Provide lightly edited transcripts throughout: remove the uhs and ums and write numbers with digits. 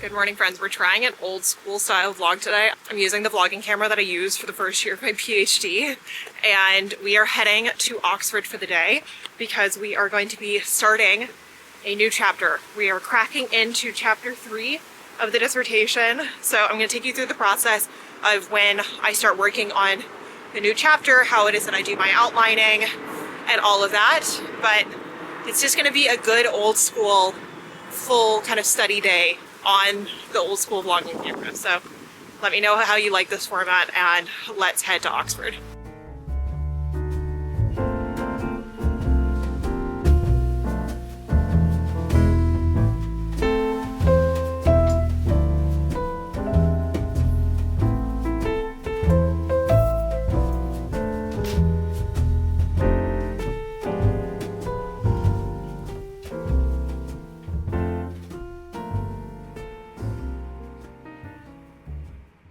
Good morning, friends. We're trying an old school style vlog today. I'm using the vlogging camera that I used for the first year of my PhD, and we are heading to Oxford for the day because we are going to be starting a new chapter. We are cracking into chapter 3 of the dissertation. So I'm going to take you through the process of when I start working on the new chapter, how it is that I do my outlining and all of that. But it's just going to be a good old school full kind of study day on the old school vlogging camera. So let me know how you like this format, and let's head to Oxford.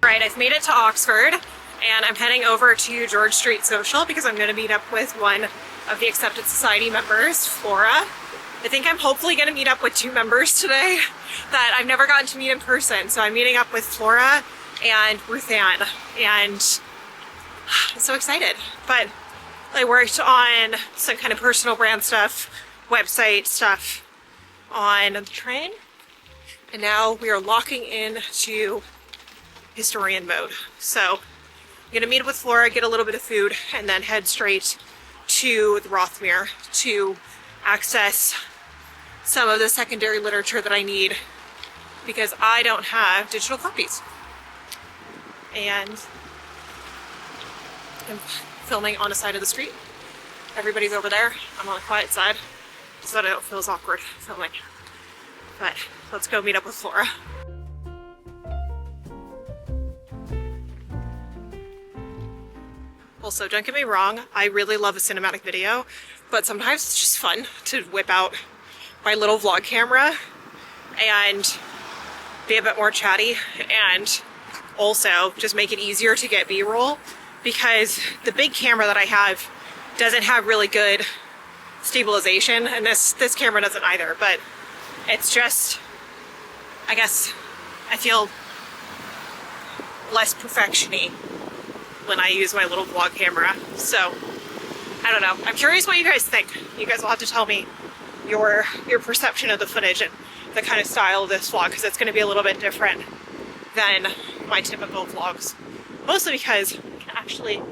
Right, I've made it to Oxford and I'm heading over to George Street Social because I'm going to meet up with one of the Accepted Society members, Flora. I think I'm hopefully going to meet up with 2 members today that I've never gotten to meet in person. So I'm meeting up with Flora and Ruth Ann, and I'm so excited. But I worked on some kind of personal brand stuff, website stuff on the train, and now we are locking in to historian mode. So I'm gonna meet up with Flora, get a little bit of food, and then head straight to the Rothmere to access some of the secondary literature that I need because I don't have digital copies. And I'm filming on the side of the street. Everybody's over there. I'm on the quiet side so that I don't feel as awkward filming. But let's go meet up with Flora. Also, don't get me wrong, I really love a cinematic video, but sometimes it's just fun to whip out my little vlog camera and be a bit more chatty, and also just make it easier to get B-roll because the big camera that I have doesn't have really good stabilization, and this camera doesn't either, but it's just, I guess, I feel less perfection-y when I use my little vlog camera. So I don't know, I'm curious what you guys think. You guys will have to tell me your perception of the footage and the kind of style of this vlog, because it's going to be a little bit different than my typical vlogs, mostly because I can actually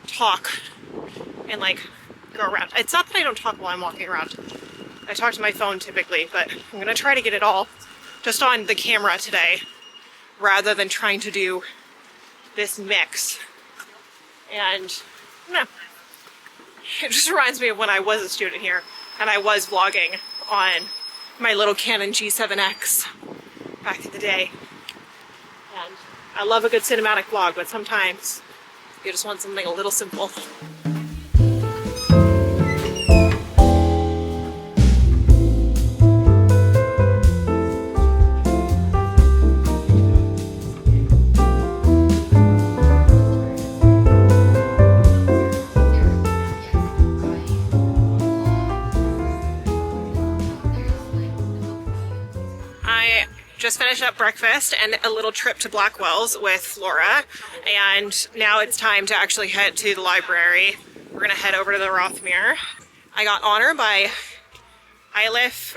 talk and like go around. It's not that I don't talk while I'm walking around. I talk to my phone typically, but I'm gonna try to get it all just on the camera today rather than trying to do this mix. And no, it just reminds me of when I was a student here and I was vlogging on my little Canon G7X back in the day. And I love a good cinematic vlog, but sometimes you just want something a little simple. Just finished up breakfast and a little trip to Blackwell's with Flora, and now it's time to actually head to the library. We're gonna head over to the Rothmere. I got honor by Elif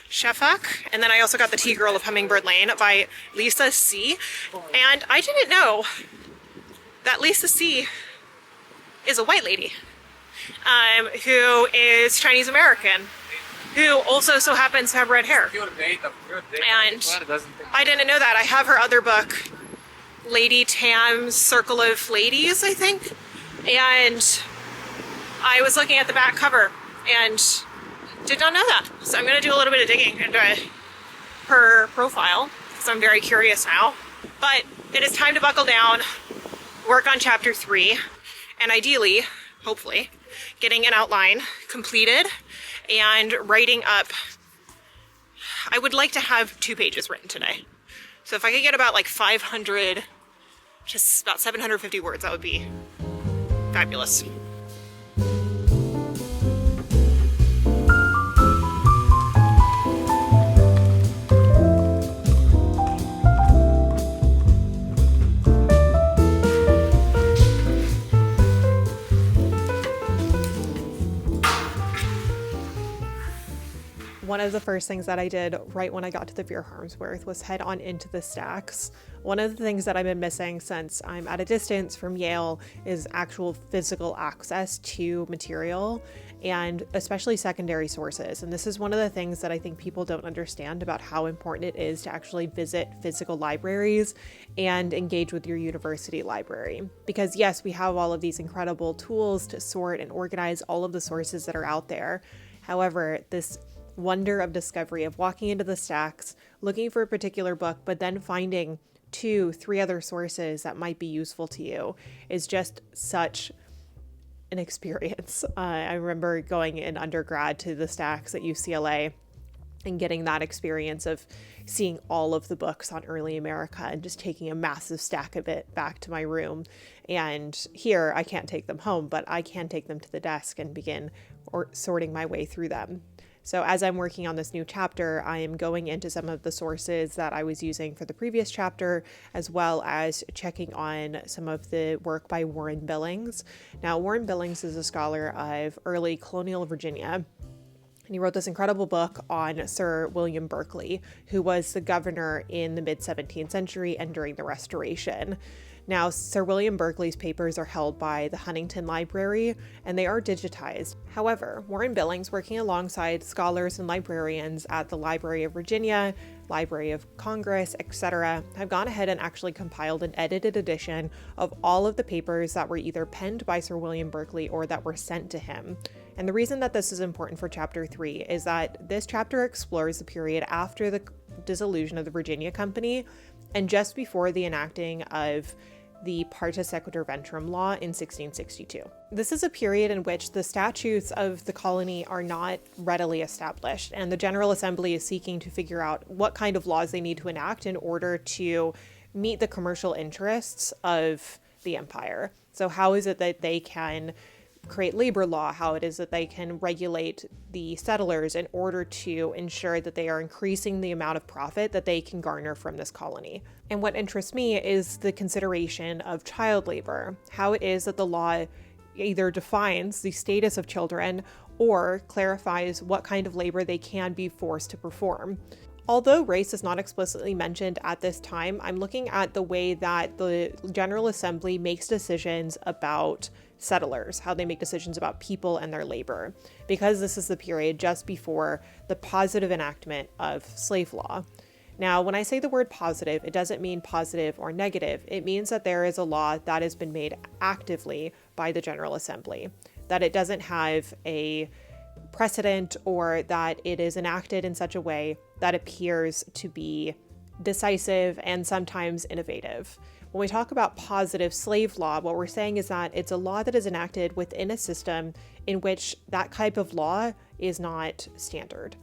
Shafak, and then I also got the Tea Girl of Hummingbird Lane by Lisa C. And I didn't know that Lisa C is a white lady who is Chinese American, who also so happens to have red hair. And I didn't know that. I have her other book, Lady Tam's Circle of Ladies, I think. And I was looking at the back cover and did not know that. So I'm going to do a little bit of digging into her profile because I'm very curious now. But it is time to buckle down, work on chapter 3, and ideally, hopefully, getting an outline completed and writing up. I would like to have 2 pages written today. So if I could get about like 500, just about 750 words, that would be fabulous. One of the first things that I did right when I got to the Veer Harmsworth was head on into the stacks. One of the things that I've been missing since I'm at a distance from Yale is actual physical access to material, and especially secondary sources. And this is one of the things that I think people don't understand about how important it is to actually visit physical libraries and engage with your university library. Because yes, we have all of these incredible tools to sort and organize all of the sources that are out there. However, this wonder of discovery of walking into the stacks, looking for a particular book, but then finding 2-3 other sources that might be useful to you is just such an experience. I remember going in undergrad to the stacks at UCLA and getting that experience of seeing all of the books on early America and just taking a massive stack of it back to my room. And here I can't take them home, but I can take them to the desk and begin sorting my way through them. So as I'm working on this new chapter, I am going into some of the sources that I was using for the previous chapter, as well as checking on some of the work by Warren Billings. Now, Warren Billings is a scholar of early colonial Virginia, and he wrote this incredible book on Sir William Berkeley, who was the governor in the mid-17th century and during the Restoration. Now, Sir William Berkeley's papers are held by the Huntington Library, and they are digitized. However, Warren Billings, working alongside scholars and librarians at the Library of Virginia, Library of Congress, etc., have gone ahead and actually compiled an edited edition of all of the papers that were either penned by Sir William Berkeley or that were sent to him. And the reason that this is important for Chapter 3 is that this chapter explores the period after the dissolution of the Virginia Company and just before the enacting of the Parta Sequitur Ventrum law in 1662. This is a period in which the statutes of the colony are not readily established, and the General Assembly is seeking to figure out what kind of laws they need to enact in order to meet the commercial interests of the empire. So how is it that they can create labor law, how it is that they can regulate the settlers in order to ensure that they are increasing the amount of profit that they can garner from this colony. And what interests me is the consideration of child labor, how it is that the law either defines the status of children or clarifies what kind of labor they can be forced to perform. Although race is not explicitly mentioned at this time, I'm looking at the way that the General Assembly makes decisions about settlers, how they make decisions about people and their labor, because this is the period just before the positive enactment of slave law. Now, when I say the word positive, it doesn't mean positive or negative. It means that there is a law that has been made actively by the General Assembly, that it doesn't have a precedent or that it is enacted in such a way that appears to be decisive and sometimes innovative. When we talk about positive slave law, what we're saying is that it's a law that is enacted within a system in which that type of law is not standard.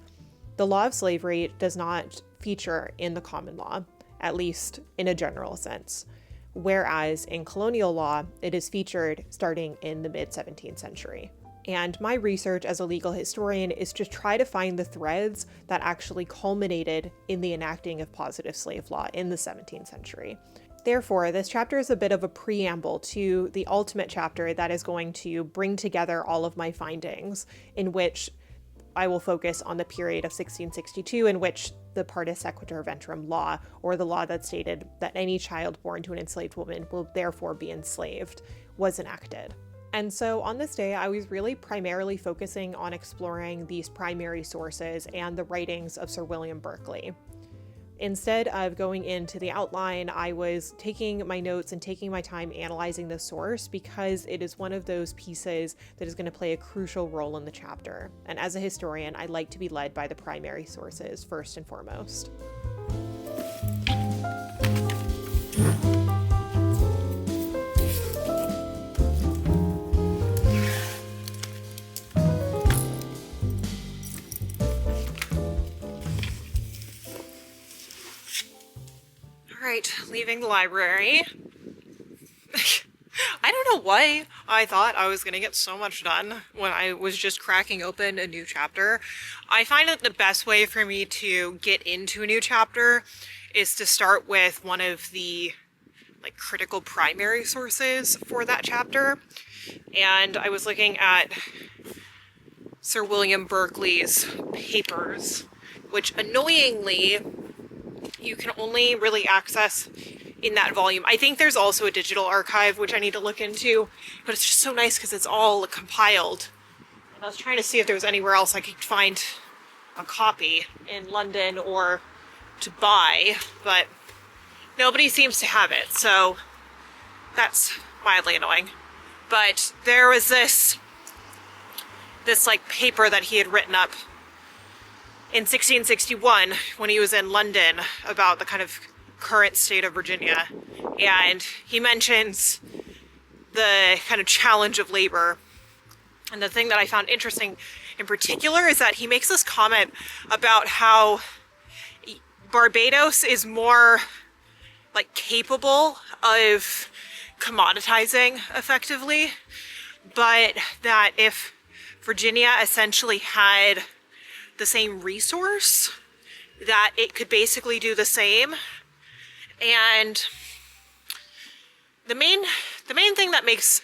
The law of slavery does not feature in the common law, at least in a general sense, whereas in colonial law, it is featured starting in the mid-17th century. And my research as a legal historian is to try to find the threads that actually culminated in the enacting of positive slave law in the 17th century. Therefore, this chapter is a bit of a preamble to the ultimate chapter that is going to bring together all of my findings, in which I will focus on the period of 1662 in which the Parta Sequitur Ventrum law, or the law that stated that any child born to an enslaved woman will therefore be enslaved, was enacted. And so on this day, I was really primarily focusing on exploring these primary sources and the writings of Sir William Berkeley. Instead of going into the outline, I was taking my notes and taking my time analyzing the source because it is one of those pieces that is going to play a crucial role in the chapter. And as a historian, I like to be led by the primary sources first and foremost. Right, leaving the library. I don't know why I thought I was going to get so much done when I was just cracking open a new chapter. I find that the best way for me to get into a new chapter is to start with one of the critical primary sources for that chapter. And I was looking at Sir William Berkeley's papers, which annoyingly you can only really access in that volume. I think there's also a digital archive, which I need to look into, but it's just so nice because it's all compiled. And I was trying to see if there was anywhere else I could find a copy in London or to buy, but nobody seems to have it, so that's mildly annoying. But there was this like paper that he had written up in 1661 when he was in London about the kind of current state of Virginia, and he mentions the kind of challenge of labor. And the thing that I found interesting in particular is that he makes this comment about how Barbados is more like capable of commoditizing effectively, but that if Virginia essentially had the same resource, that it could basically do the same. And the main thing that makes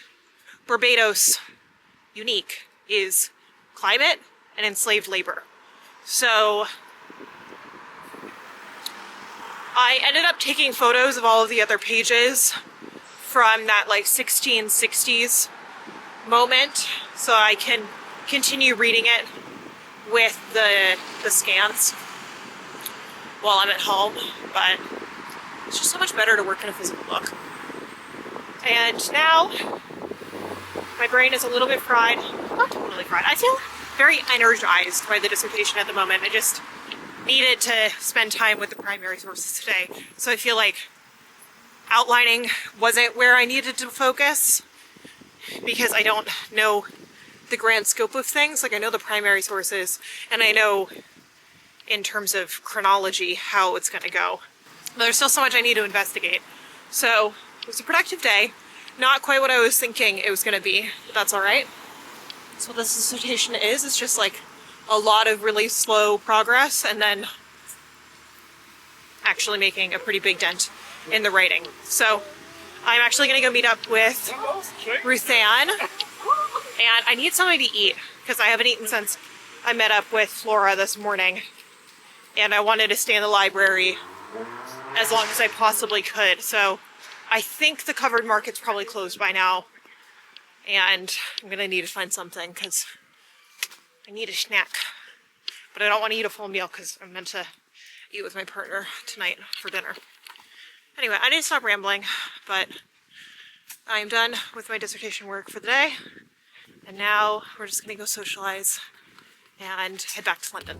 Barbados unique is climate and enslaved labor. So I ended up taking photos of all of the other pages from that like 1660s moment so I can continue reading it with the scans while I'm at home, but it's just so much better to work in a physical book. And now my brain is a little bit fried. Not totally fried. I feel very energized by the dissertation at the moment. I just needed to spend time with the primary sources today, so I feel like outlining wasn't where I needed to focus because I don't know the grand scope of things. Like, I know the primary sources and I know in terms of chronology how it's going to go, but there's still so much I need to investigate. So it was a productive day. Not quite what I was thinking it was going to be, but that's all right. So what this dissertation is, it's just like a lot of really slow progress and then actually making a pretty big dent in the writing. So I'm actually going to go meet up with Ruthann, and I need something to eat because I haven't eaten since I met up with Flora this morning, and I wanted to stay in the library as long as I possibly could. So I think the covered market's probably closed by now, and I'm going to need to find something because I need a snack. But I don't want to eat a full meal because I'm meant to eat with my partner tonight for dinner. Anyway, I need to stop rambling, but I'm done with my dissertation work for the day. And now we're just going to go socialize and head back to London.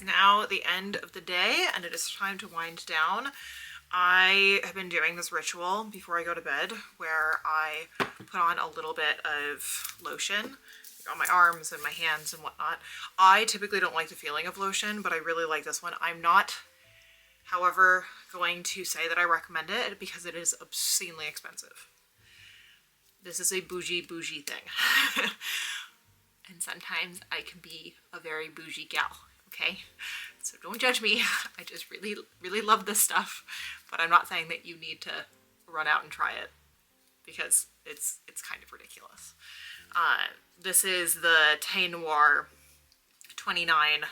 Now the end of the day and it is time to wind down. I have been doing this ritual before I go to bed where I put on a little bit of lotion on my arms and my hands and whatnot. I typically don't like the feeling of lotion, but I really like this one. I'm not, however, going to say that I recommend it because it is obscenely expensive. This is a bougie thing. And sometimes I can be a very bougie gal. Okay, so don't judge me. I just really love this stuff, but I'm not saying that you need to run out and try it because it's kind of ridiculous. This is the Thé Noir 29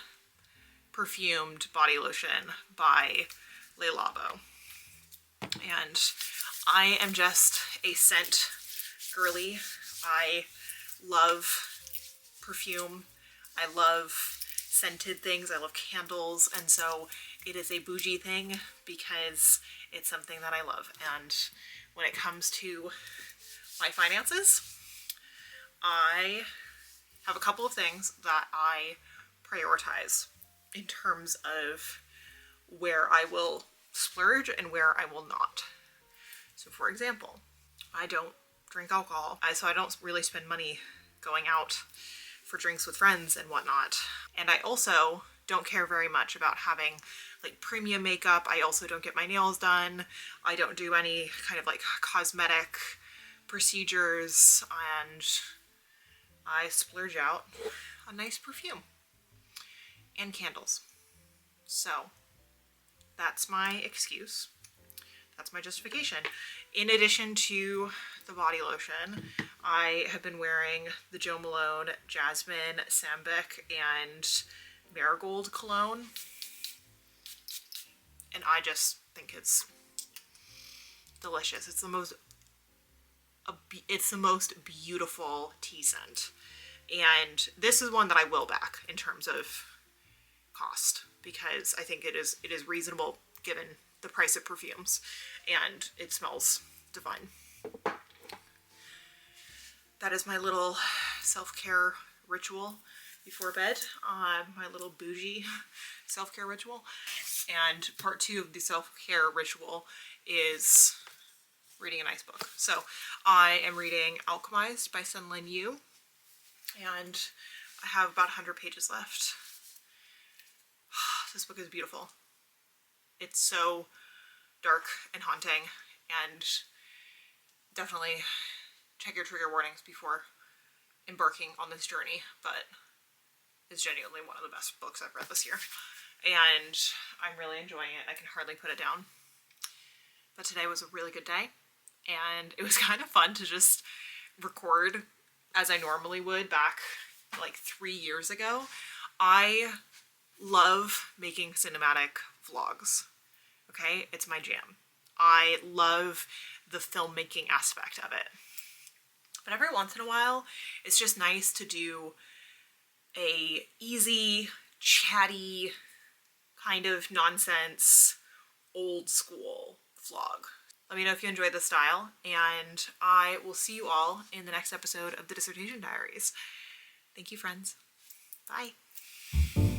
perfumed body lotion by Le Labo, and I am just a scent girly. I love perfume. I love scented things. I love candles, and so it is a bougie thing because it's something that I love. And when it comes to my finances, I have a couple of things that I prioritize in terms of where I will splurge and where I will not. So for example, I don't drink alcohol, so I don't really spend money going out for drinks with friends and whatnot. And I also don't care very much about having like premium makeup. I also don't get my nails done. I don't do any kind of like cosmetic procedures, and I splurge out on nice perfume and candles. So that's my excuse. That's my justification. In addition to the body lotion, I have been wearing the Jo Malone Jasmine, Sambic, and Marigold cologne. And I just think it's delicious. It's the most beautiful tea scent. And this is one that I will back in terms of cost, because I think it is reasonable given the price of perfumes, and it smells divine. That is my little self-care ritual before bed, my little bougie self-care ritual. And part 2 of the self-care ritual is reading a nice book. So I am reading Alchemized by Sun Lin Yu, and I have about 100 pages left. This book is beautiful. It's so dark and haunting, and definitely check your trigger warnings before embarking on this journey, but it's genuinely one of the best books I've read this year, and I'm really enjoying it. I can hardly put it down. But today was a really good day, and it was kind of fun to just record as I normally would back like 3 years ago. I love making cinematic vlogs. Okay, it's my jam. I love the filmmaking aspect of it. But every once in a while, it's just nice to do a easy, chatty, kind of nonsense, old school vlog. Let me know if you enjoyed the style, and I will see you all in the next episode of the Dissertation Diaries. Thank you, friends. Bye.